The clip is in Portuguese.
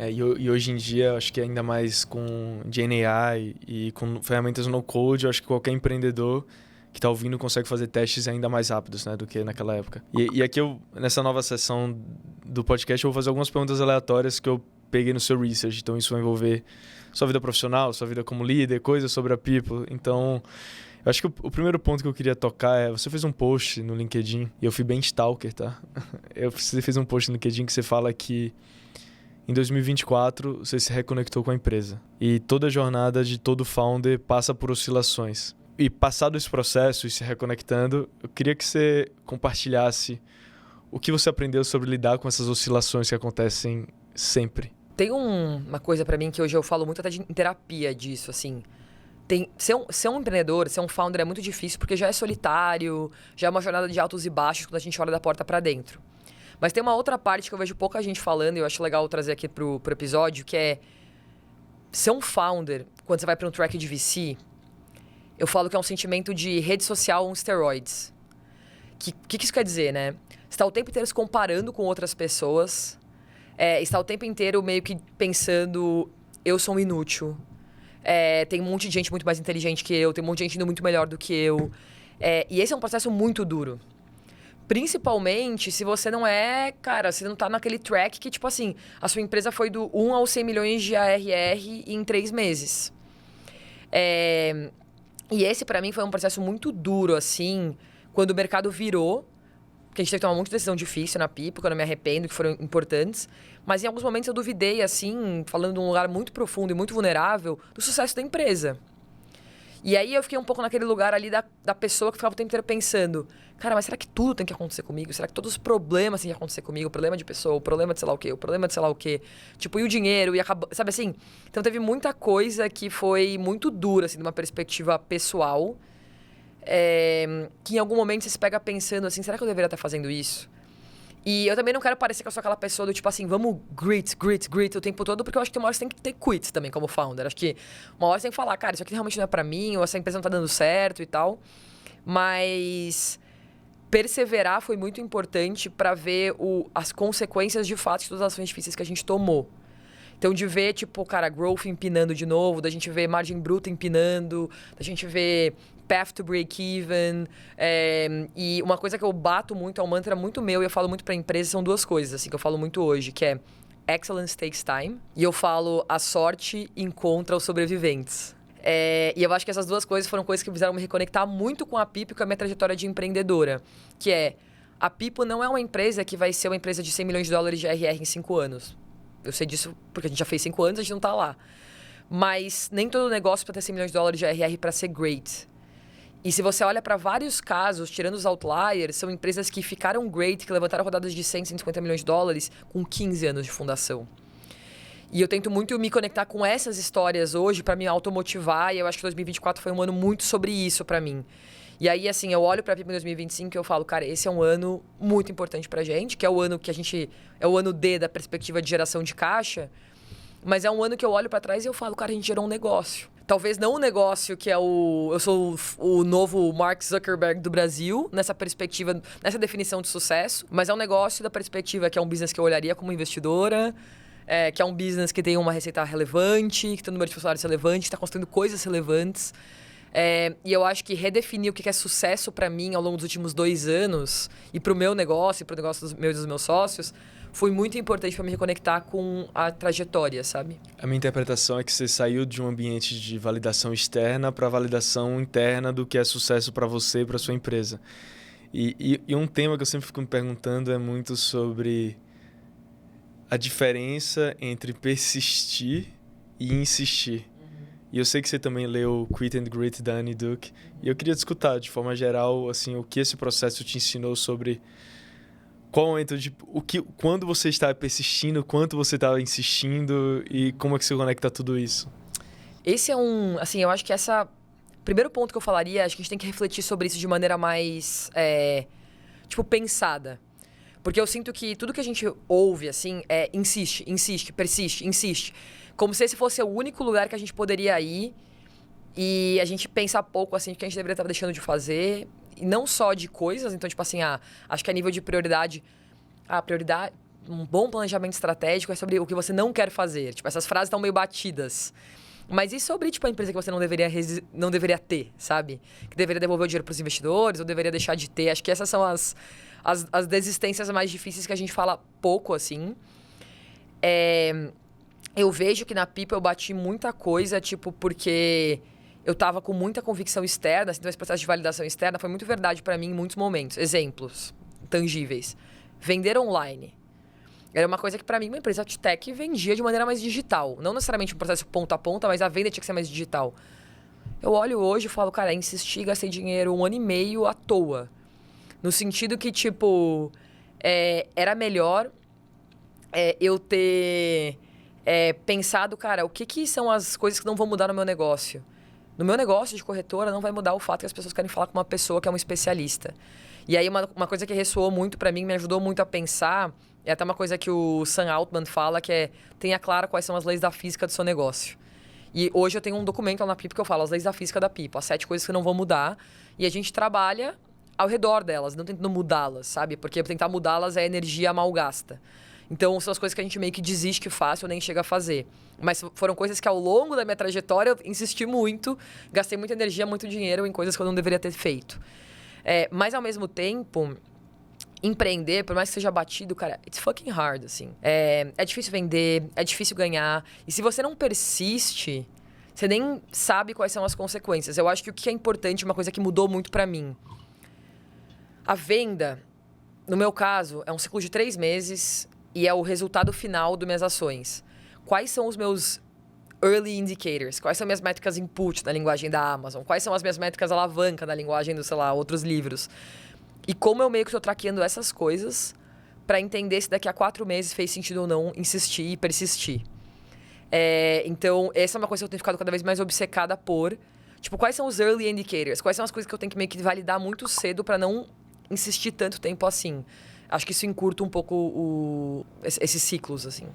E hoje em dia, acho que ainda mais com GenAI e com ferramentas no-code, eu acho que qualquer empreendedor que está ouvindo consegue fazer testes ainda mais rápidos, né, do que naquela época. E aqui, nessa nova sessão do podcast, eu vou fazer algumas perguntas aleatórias que eu peguei no seu research. Então, isso vai envolver sua vida profissional, sua vida como líder, coisas sobre a People. Então, eu acho que o primeiro ponto que eu queria tocar é... Você fez um post no LinkedIn, e eu fui bem stalker, tá? Você fez um post no LinkedIn que você fala que em 2024, você se reconectou com a empresa. E toda a jornada de todo founder passa por oscilações. E passado esse processo e se reconectando, eu queria que você compartilhasse o que você aprendeu sobre lidar com essas oscilações que acontecem sempre. Tem uma coisa pra mim que hoje eu falo muito até em terapia disso, assim. Ser um empreendedor, ser um founder é muito difícil porque já é solitário, já é uma jornada de altos e baixos quando a gente olha da porta pra dentro. Mas tem uma outra parte que eu vejo pouca gente falando e eu acho legal trazer aqui pro episódio, que é ser um founder, quando você vai para um track de VC, eu falo que é um sentimento de rede social on steroids. Que isso quer dizer, né? Você está o tempo inteiro se comparando com outras pessoas, está o tempo inteiro meio que pensando, eu sou um inútil, tem um monte de gente muito mais inteligente que eu, tem um monte de gente indo muito melhor do que eu. E esse é um processo muito duro. Principalmente se você não você não tá naquele track que, tipo assim, a sua empresa foi do 1 aos 100 milhões de ARR em 3 meses. E esse, pra mim, foi um processo muito duro, assim, quando o mercado virou, que a gente teve que tomar muita decisão difícil na People, que eu não me arrependo, que foram importantes. Mas em alguns momentos eu duvidei, assim, falando de um lugar muito profundo e muito vulnerável, do sucesso da empresa. E aí eu fiquei um pouco naquele lugar ali da pessoa que ficava o tempo inteiro pensando, cara, mas será que tudo tem que acontecer comigo? Será que todos os problemas têm que acontecer comigo? O problema de pessoa, o problema de sei lá o quê, o problema de sei lá o quê. Tipo, e o dinheiro, e acabou, sabe assim? Então teve muita coisa que foi muito dura, assim, de uma perspectiva pessoal. Que em algum momento você se pega pensando assim, será que eu deveria estar fazendo isso? E eu também não quero parecer que eu sou aquela pessoa do tipo assim, vamos grit o tempo todo, porque eu acho que uma hora você tem que ter quits também como founder. Acho que uma hora você tem que falar, cara, isso aqui realmente não é pra mim, ou essa empresa não tá dando certo e tal. Mas perseverar foi muito importante pra ver as consequências de fato de todas as ações difíceis que a gente tomou. Então, de ver, tipo, cara, growth empinando de novo, da gente ver margem bruta empinando, da gente ver path to break-even. E uma coisa que eu bato muito, é um mantra muito meu, e eu falo muito pra empresa, são duas coisas, assim, que eu falo muito hoje, que é excellence takes time, e eu falo a sorte encontra os sobreviventes. E eu acho que essas duas coisas foram coisas que fizeram me reconectar muito com a People e com a minha trajetória de empreendedora, que é, a People não é uma empresa que vai ser uma empresa de 100 milhões de dólares de ARR em 5 anos. Eu sei disso porque a gente já fez 5 anos, a gente não tá lá. Mas nem todo negócio para ter 100 milhões de dólares de ARR para ser great. E se você olha para vários casos, tirando os outliers, são empresas que ficaram great, que levantaram rodadas de 100, 150 milhões de dólares com 15 anos de fundação. E eu tento muito me conectar com essas histórias hoje para me automotivar, e eu acho que 2024 foi um ano muito sobre isso para mim. E aí, assim, eu olho pra People em 2025 e eu falo, cara, esse é um ano muito importante pra gente, que é o ano que a gente... É o ano D da perspectiva de geração de caixa, mas é um ano que eu olho pra trás e eu falo, cara, a gente gerou um negócio. Talvez não um negócio que é eu sou o novo Mark Zuckerberg do Brasil, nessa perspectiva, nessa definição de sucesso, mas é um negócio da perspectiva que é um business que eu olharia como investidora, que é um business que tem uma receita relevante, que tem um número de funcionários relevante, que está construindo coisas relevantes. E eu acho que redefinir o que é sucesso para mim ao longo dos últimos 2 anos, e para o meu negócio, e para o negócio dos meus sócios, foi muito importante para me reconectar com a trajetória, sabe? A minha interpretação é que você saiu de um ambiente de validação externa para validação interna do que é sucesso para você e para sua empresa. E um tema que eu sempre fico me perguntando é muito sobre a diferença entre persistir e insistir. E eu sei que você também leu Quit and Grit da Annie Duke. E eu queria escutar, de forma geral, assim, o que esse processo te ensinou sobre qual momento de... quando você está persistindo, quanto você está insistindo e como é que você conecta tudo isso. Esse é assim, eu acho que primeiro ponto que eu falaria, acho que a gente tem que refletir sobre isso de maneira mais, pensada. Porque eu sinto que tudo que a gente ouve, assim, insiste, persiste, insiste. Como se esse fosse o único lugar que a gente poderia ir e a gente pensa pouco, assim, que a gente deveria estar deixando de fazer. E não só de coisas, então, tipo assim, acho que a nível de prioridade... um bom planejamento estratégico é sobre o que você não quer fazer. Tipo, essas frases estão meio batidas. Mas e sobre, tipo, a empresa que você não deveria ter, sabe? Que deveria devolver o dinheiro para os investidores ou deveria deixar de ter. Acho que essas são as desistências mais difíceis que a gente fala pouco, assim. Eu vejo que na Pipa eu bati muita coisa, tipo, porque eu tava com muita convicção externa, assim, então esse processo de validação externa foi muito verdade para mim em muitos momentos. Exemplos tangíveis. Vender online. Era uma coisa que, para mim, uma empresa de tech vendia de maneira mais digital. Não necessariamente um processo ponta a ponta, mas a venda tinha que ser mais digital. Eu olho hoje e falo, cara, insisti, gastei dinheiro 1 ano e meio à toa. No sentido que, tipo, era melhor eu ter pensado, cara, o que são as coisas que não vão mudar no meu negócio? No meu negócio de corretora não vai mudar o fato que as pessoas querem falar com uma pessoa que é um especialista. E aí uma coisa que ressoou muito para mim, me ajudou muito a pensar, é até uma coisa que o Sam Altman fala, que é tenha claro quais são as leis da física do seu negócio. E hoje eu tenho um documento lá na Pipa que eu falo as leis da física da Pipa, as 7 coisas que não vão mudar. E a gente trabalha ao redor delas, não tentando mudá-las, sabe? Porque tentar mudá-las é energia mal gasta. Então, são as coisas que a gente meio que desiste que fácil ou nem chega a fazer. Mas foram coisas que ao longo da minha trajetória eu insisti muito, gastei muita energia, muito dinheiro em coisas que eu não deveria ter feito. Mas, ao mesmo tempo, empreender, por mais que seja batido, cara, it's fucking hard, assim. É difícil vender, é difícil ganhar. E se você não persiste, você nem sabe quais são as consequências. Eu acho que o que é importante, uma coisa que mudou muito pra mim. A venda, no meu caso, é um ciclo de 3 meses e é o resultado final das minhas ações. Quais são os meus early indicators? Quais são minhas métricas input na linguagem da Amazon? Quais são as minhas métricas alavanca na linguagem dos, sei lá, outros livros? E como eu meio que estou traqueando essas coisas para entender se daqui a 4 meses fez sentido ou não insistir e persistir. Então, essa é uma coisa que eu tenho ficado cada vez mais obcecada por. Tipo, quais são os early indicators? Quais são as coisas que eu tenho que meio que validar muito cedo para não insistir tanto tempo assim? Acho que isso encurta um pouco esses ciclos, assim.